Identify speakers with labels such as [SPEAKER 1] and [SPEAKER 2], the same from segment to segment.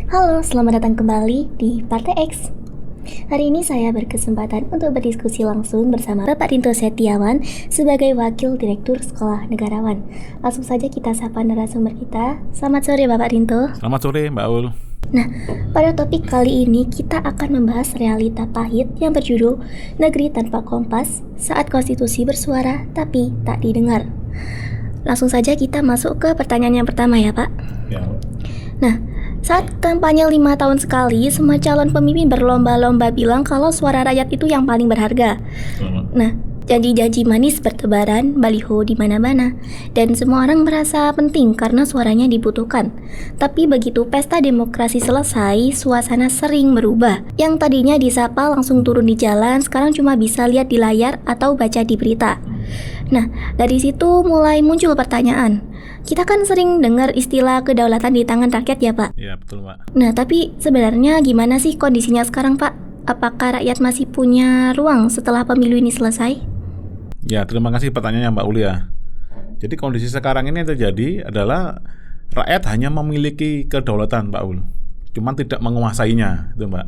[SPEAKER 1] Halo, selamat datang kembali di Partai X. Hari ini saya berkesempatan untuk berdiskusi langsung bersama Bapak Rinto Setiawan sebagai Wakil Direktur Sekolah Negarawan. Langsung saja kita sapa narasumber kita. Selamat sore Bapak Rinto.
[SPEAKER 2] Selamat sore Mbak Ul.
[SPEAKER 1] Nah, pada topik kali ini kita akan membahas realita pahit yang berjudul Negeri Tanpa Kompas saat konstitusi bersuara tapi tak didengar. Langsung saja kita masuk ke pertanyaan yang pertama ya Pak.
[SPEAKER 2] Ya.
[SPEAKER 1] Nah, saat kampanye 5 tahun sekali, semua calon pemimpin berlomba-lomba bilang kalau suara rakyat itu yang paling berharga. Nah, janji-janji manis bertebaran, baliho di mana-mana, dan semua orang merasa penting karena suaranya dibutuhkan. Tapi begitu pesta demokrasi selesai, suasana sering berubah. Yang tadinya disapa langsung turun di jalan, sekarang cuma bisa lihat di layar atau baca di berita. Nah, dari situ mulai muncul pertanyaan. Kita kan sering dengar istilah kedaulatan di tangan rakyat ya Pak?
[SPEAKER 2] Iya betul Pak.
[SPEAKER 1] Nah, tapi sebenarnya gimana sih kondisinya sekarang Pak? Apakah rakyat masih punya ruang setelah pemilu ini selesai?
[SPEAKER 2] Ya terima kasih pertanyaannya Mbak Uli ya. Jadi kondisi sekarang ini yang terjadi adalah rakyat hanya memiliki kedaulatan Mbak Ul, cuman tidak menguasainya itu Mbak.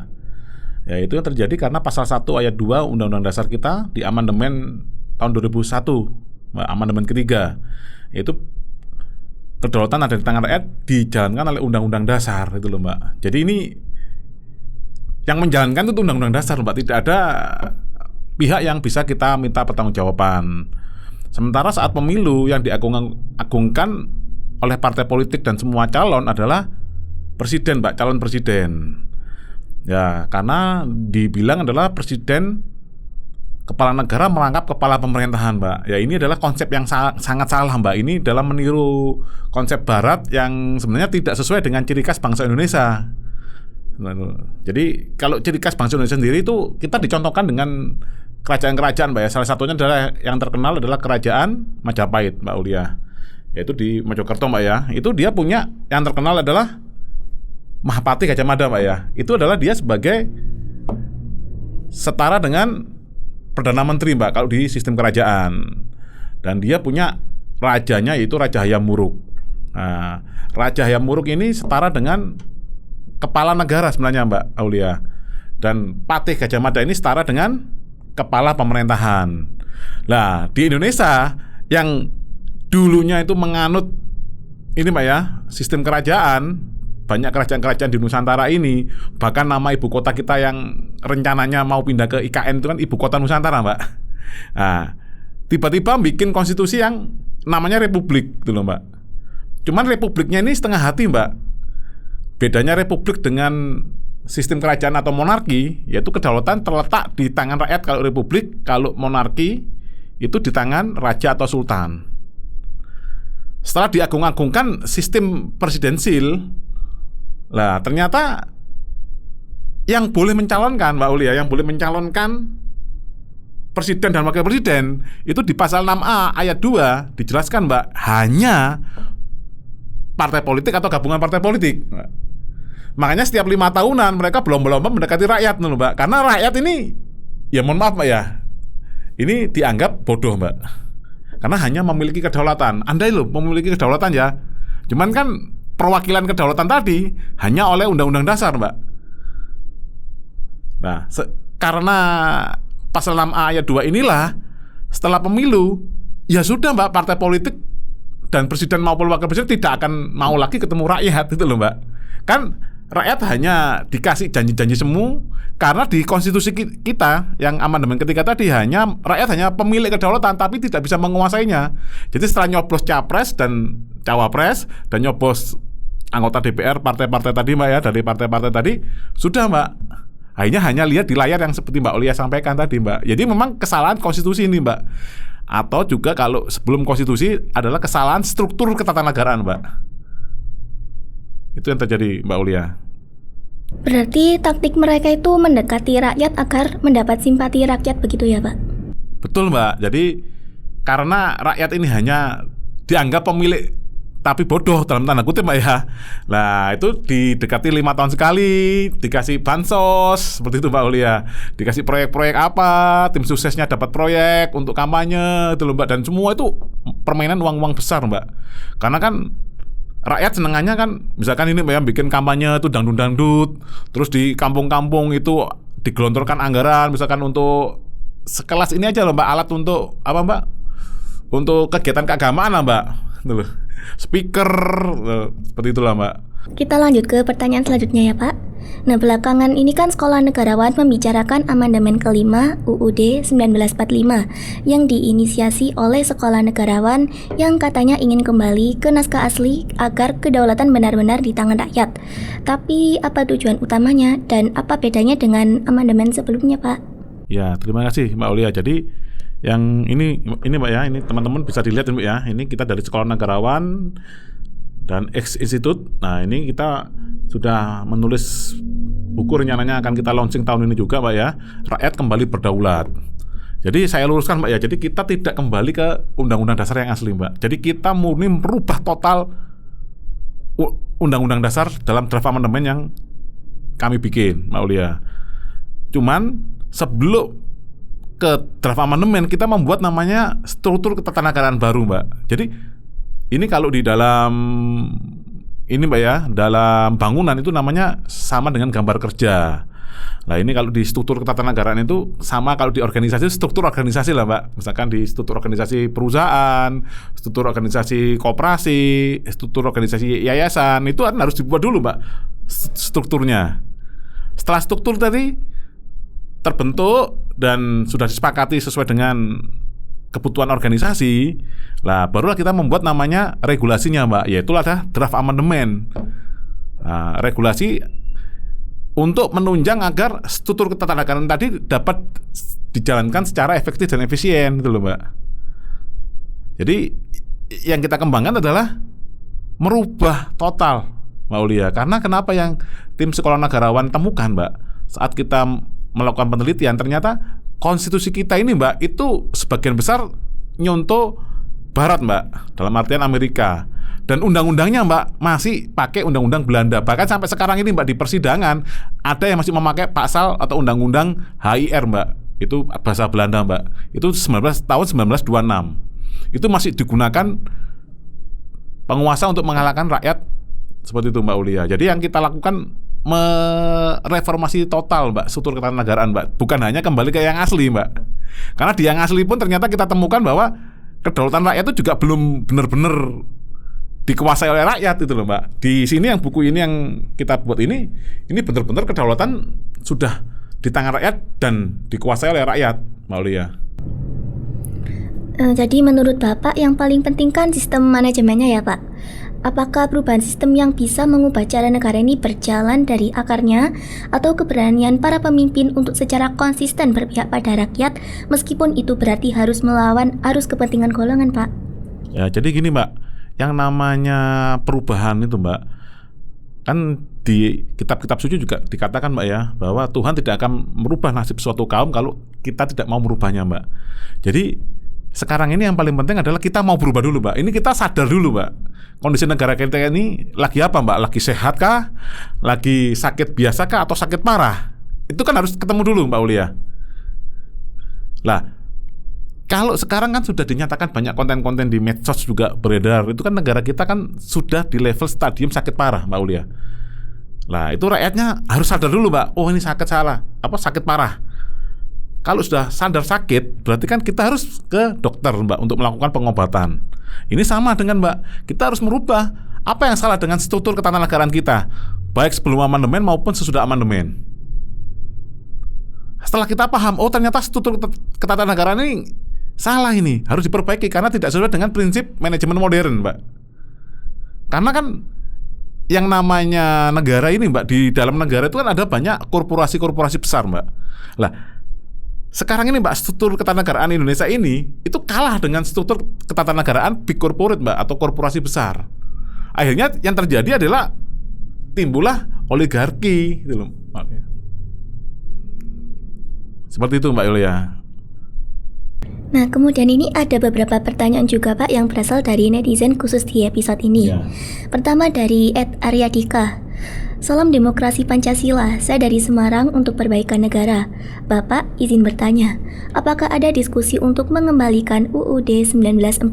[SPEAKER 2] Ya itu yang terjadi karena pasal 1 ayat 2 Undang-Undang Dasar kita di amandemen tahun 2001, amandemen ketiga, yaitu kedaulatan ada di tangan rakyat dijalankan oleh Undang-Undang Dasar itu loh Mbak. Jadi ini yang menjalankan itu Undang-Undang Dasar Mbak, tidak ada pihak yang bisa kita minta pertanggungjawaban. Sementara saat pemilu yang diagungkan oleh partai politik dan semua calon adalah presiden Mbak, calon presiden. Ya karena dibilang adalah presiden kepala negara merangkap kepala pemerintahan Mbak. Ya ini adalah konsep yang sangat salah Mbak. Ini dalam meniru konsep barat yang sebenarnya tidak sesuai dengan ciri khas bangsa Indonesia. Jadi kalau ciri khas bangsa Indonesia sendiri itu kita dicontohkan dengan kerajaan-kerajaan Mbak ya. Salah satunya adalah yang terkenal adalah kerajaan Majapahit Mbak Ulia, yaitu di Mojokerto Mbak ya. Itu dia punya yang terkenal adalah Mahapati Gajah Mada Mbak ya. Itu adalah dia sebagai setara dengan Perdana Menteri Mbak kalau di sistem kerajaan. Dan dia punya rajanya yaitu Raja Hayam Wuruk. Nah, Raja Hayam Wuruk ini setara dengan kepala negara sebenarnya Mbak Aulia. Dan Patih Gajah Mada ini setara dengan kepala pemerintahan. Nah, di Indonesia yang dulunya itu menganut ini Mbak ya, sistem kerajaan, banyak kerajaan-kerajaan di Nusantara ini, bahkan nama ibu kota kita yang rencananya mau pindah ke IKN itu kan ibu kota Nusantara Mbak. Nah, tiba-tiba bikin konstitusi yang namanya republik gitu loh Mbak. Cuman republiknya ini setengah hati Mbak. Bedanya republik dengan sistem kerajaan atau monarki, yaitu kedaulatan terletak di tangan rakyat kalau republik, kalau monarki itu di tangan raja atau sultan. Setelah diagung-agungkan sistem presidensil, lah ternyata yang boleh mencalonkan Mbak Ulia, yang boleh mencalonkan presiden dan wakil presiden itu di pasal 6A ayat 2 dijelaskan Mbak, hanya partai politik atau gabungan partai politik Mbak. Makanya setiap 5 tahunan mereka berlomba-lomba mendekati rakyat loh Mbak. Karena rakyat ini, ya mohon maaf Mbak ya, ini dianggap bodoh Mbak. Karena hanya memiliki kedaulatan. Andai loh memiliki kedaulatan ya, cuman kan perwakilan kedaulatan tadi hanya oleh Undang-Undang Dasar Mbak. Nah, karena pasal 6A ayat 2 inilah setelah pemilu, ya sudah Mbak, partai politik dan presiden maupun wakil presiden tidak akan mau lagi ketemu rakyat itu loh Mbak. Kan rakyat hanya dikasih janji-janji semu, karena di konstitusi kita yang amandemen ketiga tadi rakyat hanya pemilik kedaulatan tapi tidak bisa menguasainya. Jadi setelah nyoblos capres dan cawapres dan nyoblos anggota DPR partai-partai tadi Mbak ya, dari partai-partai tadi sudah Mbak, akhirnya hanya lihat di layar yang seperti Mbak Ulia sampaikan tadi Mbak. Jadi memang kesalahan konstitusi ini Mbak, atau juga kalau sebelum konstitusi adalah kesalahan struktur ketatanegaraan Mbak. Itu yang terjadi Mbak Ulia.
[SPEAKER 1] Berarti taktik mereka itu mendekati rakyat agar mendapat simpati rakyat begitu ya Pak?
[SPEAKER 2] Betul Mbak. Jadi karena rakyat ini hanya dianggap pemilik tapi bodoh dalam tanda kutip Mbak ya. Nah itu didekati 5 tahun sekali, dikasih bansos seperti itu Mbak Ulia, dikasih proyek-proyek apa, tim suksesnya dapat proyek untuk kampanye itu loh Mbak. Dan semua itu permainan uang-uang besar Mbak. Karena kan rakyat senengannya kan misalkan ini Mbak ya bikin kampanye itu dangdut-dangdut, terus di kampung-kampung itu digelontorkan anggaran misalkan untuk sekelas ini aja loh Mbak, alat untuk apa Mbak? Untuk kegiatan keagamaan lah Mbak. Itu loh. Speaker seperti itulah Mbak.
[SPEAKER 1] Kita lanjut ke pertanyaan selanjutnya ya Pak. Nah, belakangan ini kan Sekolah Negarawan membicarakan amandemen kelima UUD 1945 yang diinisiasi oleh Sekolah Negarawan yang katanya ingin kembali ke naskah asli agar kedaulatan benar-benar di tangan rakyat. Tapi apa tujuan utamanya dan apa bedanya dengan amandemen sebelumnya Pak?
[SPEAKER 2] Ya, terima kasih Mbak Aulia. Jadi yang ini Mbak ya, ini teman-teman bisa dilihat Mbak ya. Ini kita dari Sekolah Negarawan dan X Institute. Nah, ini kita sudah menulis buku, rencananya akan kita launching tahun ini juga Mbak ya. Rakyat kembali berdaulat. Jadi saya luruskan Mbak ya. Jadi kita tidak kembali ke Undang-Undang Dasar yang asli Mbak. Jadi kita murni merubah total Undang-Undang Dasar dalam draft amandemen yang kami bikin Mbak Aulia. Cuman sebelum ke draft amandemen kita membuat namanya struktur ketatanegaraan baru Mbak. Jadi ini kalau di dalam ini Mbak ya, dalam bangunan itu namanya sama dengan gambar kerja. Nah ini kalau di struktur ketatanegaraan itu sama kalau di organisasi, struktur organisasi lah Mbak. Misalkan di struktur organisasi perusahaan, struktur organisasi koperasi, struktur organisasi yayasan, itu kan harus dibuat dulu Mbak strukturnya. Setelah struktur tadi terbentuk dan sudah disepakati sesuai dengan kebutuhan organisasi, lah barulah kita membuat namanya regulasinya Mbak, yaitu ada draft amandemen. Nah, regulasi untuk menunjang agar struktur ketatanegaraan tadi dapat dijalankan secara efektif dan efisien gitu loh Mbak. Jadi yang kita kembangkan adalah merubah total Mbak Aulia. Karena kenapa yang tim Sekolah Negarawan temukan Mbak, saat kita melakukan penelitian ternyata konstitusi kita ini Mbak itu sebagian besar nyontoh Barat Mbak, dalam artian Amerika. Dan undang-undangnya Mbak masih pakai undang-undang Belanda. Bahkan sampai sekarang ini Mbak di persidangan ada yang masih memakai pasal atau undang-undang HIR Mbak. Itu bahasa Belanda Mbak. Itu tahun 1926. Itu masih digunakan penguasa untuk mengalahkan rakyat seperti itu Mbak Aulia. Jadi yang kita lakukan mereformasi total Mbak struktur ketatanegaraan Mbak, bukan hanya kembali ke yang asli Mbak. Karena di yang asli pun ternyata kita temukan bahwa kedaulatan rakyat itu juga belum benar-benar dikuasai oleh rakyat itu loh Mbak. Di sini yang buku ini yang kita buat ini benar-benar kedaulatan sudah di tangan rakyat dan dikuasai oleh rakyat Mbak Aulia.
[SPEAKER 1] Jadi menurut Bapak yang paling penting kan sistem manajemennya ya Pak. Apakah perubahan sistem yang bisa mengubah cara negara ini berjalan dari akarnya atau keberanian para pemimpin untuk secara konsisten berpihak pada rakyat meskipun itu berarti harus melawan arus kepentingan golongan Pak?
[SPEAKER 2] Ya jadi gini Mbak, yang namanya perubahan itu Mbak, kan di kitab-kitab suci juga dikatakan Mbak ya, bahwa Tuhan tidak akan merubah nasib suatu kaum kalau kita tidak mau merubahnya Mbak. Jadi sekarang ini yang paling penting adalah kita mau berubah dulu Mbak. Ini kita sadar dulu Mbak, kondisi negara kita ini lagi apa Mbak? Lagi sehat kah? Lagi sakit biasa kah? Atau sakit parah? Itu kan harus ketemu dulu Mbak Aulia. Lah, kalau sekarang kan sudah dinyatakan banyak konten-konten di medsos juga beredar, itu kan negara kita kan sudah di level stadium sakit parah Mbak Aulia. Lah itu rakyatnya harus sadar dulu Mbak, oh ini sakit sakit parah. Kalau sudah sadar sakit, berarti kan kita harus ke dokter Mbak untuk melakukan pengobatan. Ini sama dengan Mbak, kita harus merubah apa yang salah dengan struktur ketatanegaraan kita, baik sebelum amandemen maupun sesudah amandemen. Setelah kita paham, oh ternyata struktur ketatanegaraan ini salah, ini harus diperbaiki karena tidak sesuai dengan prinsip manajemen modern Mbak. Karena kan yang namanya negara ini Mbak, di dalam negara itu kan ada banyak korporasi-korporasi besar Mbak. Lah sekarang ini Mbak, struktur ketatanegaraan Indonesia ini itu kalah dengan struktur ketatanegaraan big corporate Mbak, atau korporasi besar. Akhirnya yang terjadi adalah timbullah oligarki gitu loh. Seperti itu Mbak Yulia.
[SPEAKER 1] Nah kemudian ini ada beberapa pertanyaan juga Pak yang berasal dari netizen khusus di episode ini. Pertama dari @aryadika. Salam demokrasi Pancasila, saya dari Semarang untuk perbaikan negara. Bapak, izin bertanya, apakah ada diskusi untuk mengembalikan UUD 1945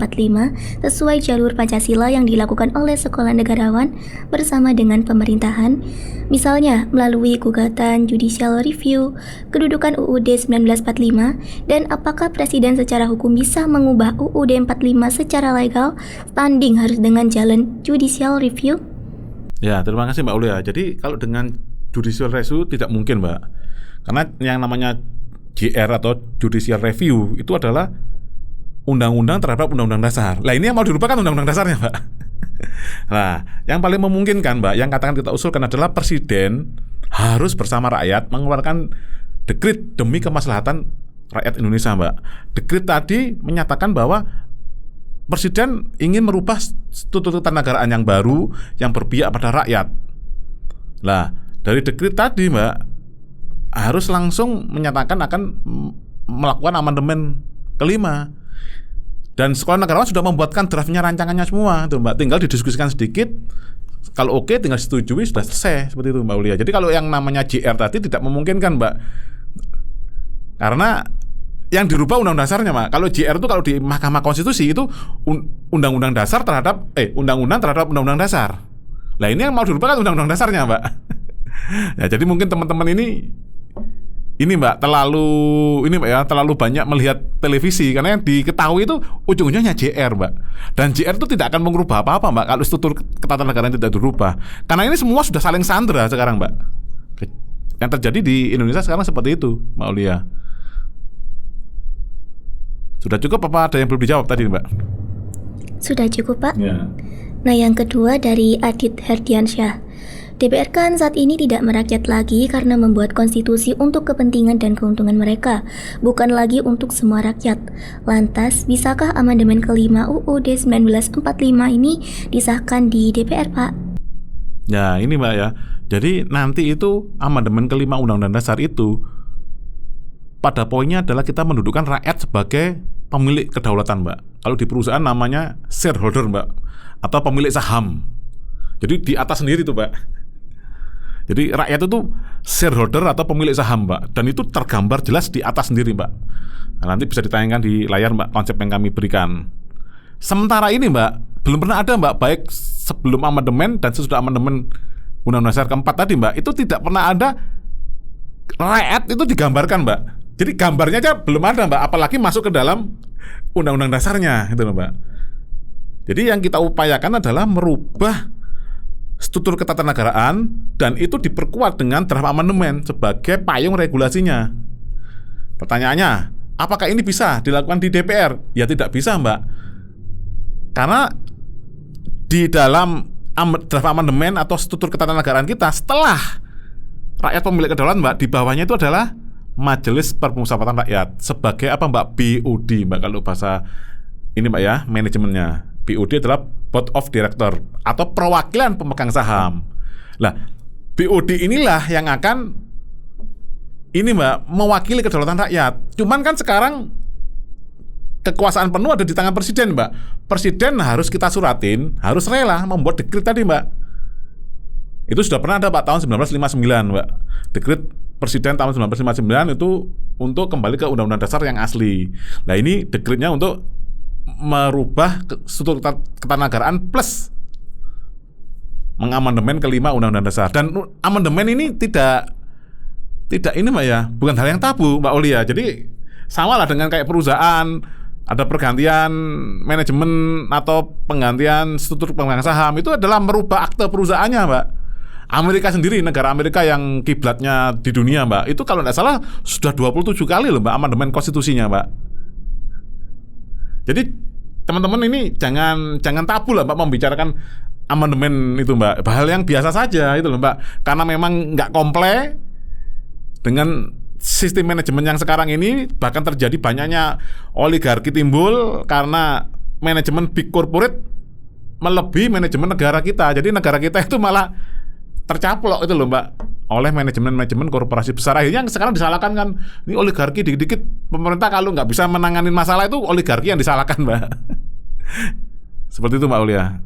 [SPEAKER 1] sesuai jalur Pancasila yang dilakukan oleh sekolah negarawan bersama dengan pemerintahan? Misalnya, melalui gugatan judicial review, kedudukan UUD 1945, dan apakah Presiden secara hukum bisa mengubah UUD 45 secara legal, standing harus dengan jalan judicial review?
[SPEAKER 2] Ya, terima kasih Mbak Ulia. Jadi kalau dengan judicial review tidak mungkin, Mbak. Karena yang namanya JR atau judicial review itu adalah undang-undang terhadap undang-undang dasar. Lah ini yang mau dirubah kan undang-undang dasarnya, Mbak. Nah, yang paling memungkinkan, Mbak, yang katakan kita usulkan adalah presiden harus bersama rakyat mengeluarkan dekret demi kemaslahatan rakyat Indonesia, Mbak. Dekret tadi menyatakan bahwa Presiden ingin merubah struktur ketatanegaraan yang baru yang berpihak pada rakyat. Lah, dari dekret tadi, Mbak, harus langsung menyatakan akan melakukan amandemen kelima. Dan sekolah negarawan sudah membuatkan draftnya, rancangannya semua, tuh Mbak. Tinggal didiskusikan sedikit. Kalau oke, tinggal setujui, sudah selesai. Seperti itu, Mbak Ulia. Jadi kalau yang namanya JR tadi tidak memungkinkan, Mbak. Karena yang dirubah undang-undang dasarnya, Mak. Kalau JR itu kalau di Mahkamah Konstitusi itu undang-undang dasar terhadap undang-undang terhadap undang-undang dasar. Lah ini yang mau dirubah kan undang-undang dasarnya, Mbak. Ya, jadi mungkin teman-teman ini Mbak terlalu banyak melihat televisi karena yang diketahui itu ujung-ujungnya JR, Mbak. Dan JR itu tidak akan mengubah apa-apa, Mbak, kalau struktur ketatanegaraan tidak dirubah. Karena ini semua sudah saling sandera sekarang, Mbak. Yang terjadi di Indonesia sekarang seperti itu, Mbak Ulia. Sudah cukup apa ada yang belum dijawab tadi, Mbak?
[SPEAKER 1] Sudah cukup, Pak.
[SPEAKER 2] Ya.
[SPEAKER 1] Nah, yang kedua dari Adit Herdiansyah. DPR kan saat ini tidak merakyat lagi karena membuat konstitusi untuk kepentingan dan keuntungan mereka, bukan lagi untuk semua rakyat. Lantas, bisakah amandemen kelima UUD 1945 ini disahkan di DPR, Pak?
[SPEAKER 2] Ya, ini Mbak ya. Jadi nanti itu amandemen kelima Undang-Undang Dasar itu pada poinnya adalah kita mendudukkan rakyat sebagai pemilik kedaulatan, Mbak. Kalau di perusahaan namanya shareholder, Mbak, atau pemilik saham. Jadi di atas sendiri tuh, Mbak. Jadi rakyat itu shareholder atau pemilik saham, Mbak, dan itu tergambar jelas di atas sendiri, Mbak. Nah, nanti bisa ditayangkan di layar, Mbak, konsep yang kami berikan. Sementara ini, Mbak, belum pernah ada, Mbak, baik sebelum amandemen dan sesudah amandemen Undang-Undang Dasar keempat tadi, Mbak, itu tidak pernah ada rakyat itu digambarkan, Mbak. Jadi gambarnya aja belum ada, Mbak, apalagi masuk ke dalam undang-undang dasarnya, gitu loh, Mbak. Jadi yang kita upayakan adalah merubah struktur ketatanegaraan dan itu diperkuat dengan draft amandemen sebagai payung regulasinya. Pertanyaannya, apakah ini bisa dilakukan di DPR? Ya tidak bisa, Mbak. Karena di dalam draft amandemen atau struktur ketatanegaraan kita setelah rakyat pemilik kedaulatan, Mbak, di bawahnya itu adalah Majelis Permusyawaratan Rakyat sebagai apa, Mbak? BOD, Mbak, kalau bahasa ini, Mbak, ya, manajemennya. BOD adalah Board of Director atau perwakilan pemegang saham. Lah, BOD inilah yang akan ini, Mbak, mewakili kedaulatan rakyat. Cuman kan sekarang kekuasaan penuh ada di tangan presiden, Mbak. Presiden harus kita suratin, harus rela membuat dekret tadi, Mbak. Itu sudah pernah ada, Pak, tahun 1959, Mbak. Dekret Presiden tahun 1959 itu untuk kembali ke Undang-Undang Dasar yang asli. Nah, ini dekretnya untuk merubah struktur ketatanegaraan plus mengamandemen kelima Undang-Undang Dasar. Dan amandemen ini tidak ini, Mbak, ya, bukan hal yang tabu, Mbak Ulia. Jadi sama lah dengan kayak perusahaan, ada pergantian manajemen atau penggantian struktur pemegang saham, itu adalah merubah akte perusahaannya, Mbak. Amerika sendiri, negara Amerika yang kiblatnya di dunia, Mbak, itu kalau tidak salah sudah 27 kali loh, Mbak, amandemen konstitusinya, Mbak. Jadi teman-teman ini jangan tabu lah, Mbak, membicarakan amandemen itu, Mbak. Hal yang biasa saja itu loh, Mbak. Karena memang nggak kompleks dengan sistem manajemen yang sekarang ini, bahkan terjadi banyaknya oligarki timbul karena manajemen big corporate melebihi manajemen negara kita. Jadi negara kita itu malah tercaplok itu loh, Mbak, oleh manajemen korporasi besar. Akhirnya yang sekarang disalahkan kan ini oligarki, dikit-dikit pemerintah kalau nggak bisa menangani masalah itu oligarki yang disalahkan, Mbak. Seperti itu, Mbak Ulia.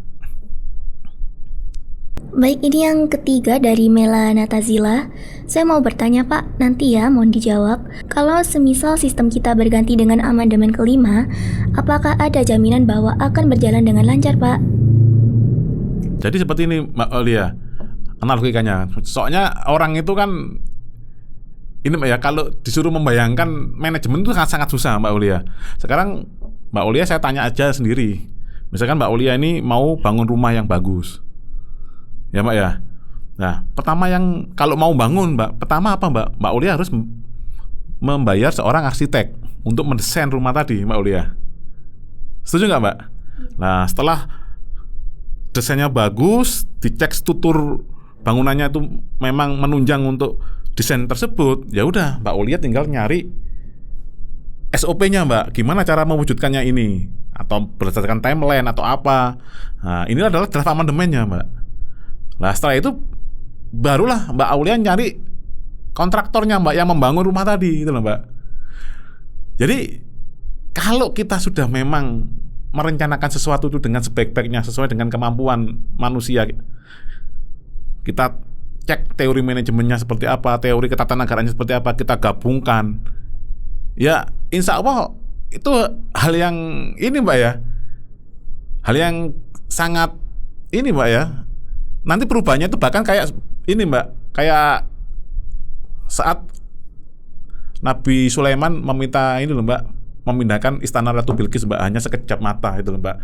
[SPEAKER 1] Baik, ini yang ketiga dari Mela Natazila. Saya mau bertanya Pak, nanti ya mohon dijawab. Kalau semisal sistem kita berganti dengan amandemen kelima, apakah ada jaminan bahwa akan berjalan dengan lancar Pak?
[SPEAKER 2] Jadi seperti ini Mbak Aulia, analogikanya. Soalnya orang itu kan ini Mbak ya, kalau disuruh membayangkan manajemen itu sangat susah Mbak Aulia. Sekarang Mbak Aulia saya tanya aja sendiri. Misalkan Mbak Aulia ini mau bangun rumah yang bagus, ya Mbak ya. Nah, pertama yang kalau mau bangun Mbak, pertama apa Mbak? Mbak Aulia harus membayar seorang arsitek untuk mendesain rumah tadi Mbak Aulia. Setuju nggak Mbak? Nah, setelah desainnya bagus, dicek struktur bangunannya itu memang menunjang untuk desain tersebut, ya udah Mbak Aulia tinggal nyari SOP-nya Mbak, gimana cara mewujudkannya ini, atau berdasarkan timeline atau apa. Nah, ini adalah draft amandemennya Mbak. Nah, setelah itu barulah Mbak Aulia nyari kontraktornya Mbak yang membangun rumah tadi, itu loh Mbak. Jadi kalau kita sudah memang merencanakan sesuatu itu dengan sebaik-baiknya, sesuai dengan kemampuan manusia, kita cek teori manajemennya seperti apa, teori ketatanegaraannya seperti apa, kita gabungkan, ya insya Allah itu hal yang ini Mbak ya, hal yang sangat ini Mbak ya. Nanti perubahannya itu bahkan kayak ini Mbak, kayak saat Nabi Sulaiman meminta ini loh Mbak, memindahkan istana Ratu Bilqis Mbak, hanya sekejap mata itu loh Mbak.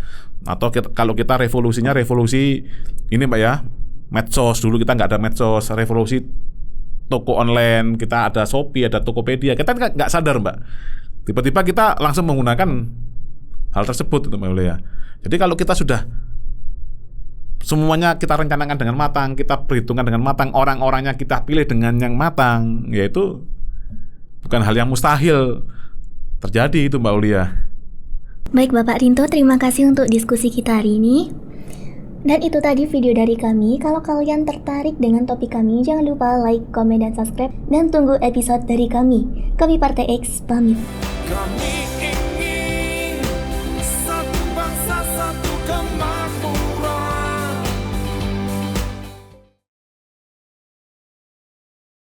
[SPEAKER 2] Atau kalau kita revolusinya revolusi ini Mbak ya, medsos. Dulu kita nggak ada medsos, revolusi toko online, kita ada Shopee, ada Tokopedia, kita nggak sadar Mbak, tiba-tiba kita langsung menggunakan hal tersebut itu Mbak ya. Jadi kalau kita sudah semuanya kita rencanakan dengan matang, kita perhitungkan dengan matang, orang-orangnya kita pilih dengan yang matang, yaitu bukan hal yang mustahil terjadi itu Mbak Aulia.
[SPEAKER 1] Baik Bapak Rinto, terima kasih untuk diskusi kita hari ini. Dan itu tadi video dari kami. Kalau kalian tertarik dengan topik kami, jangan lupa like, komen, dan subscribe. Dan tunggu episode dari kami. Kami Partai X pamit.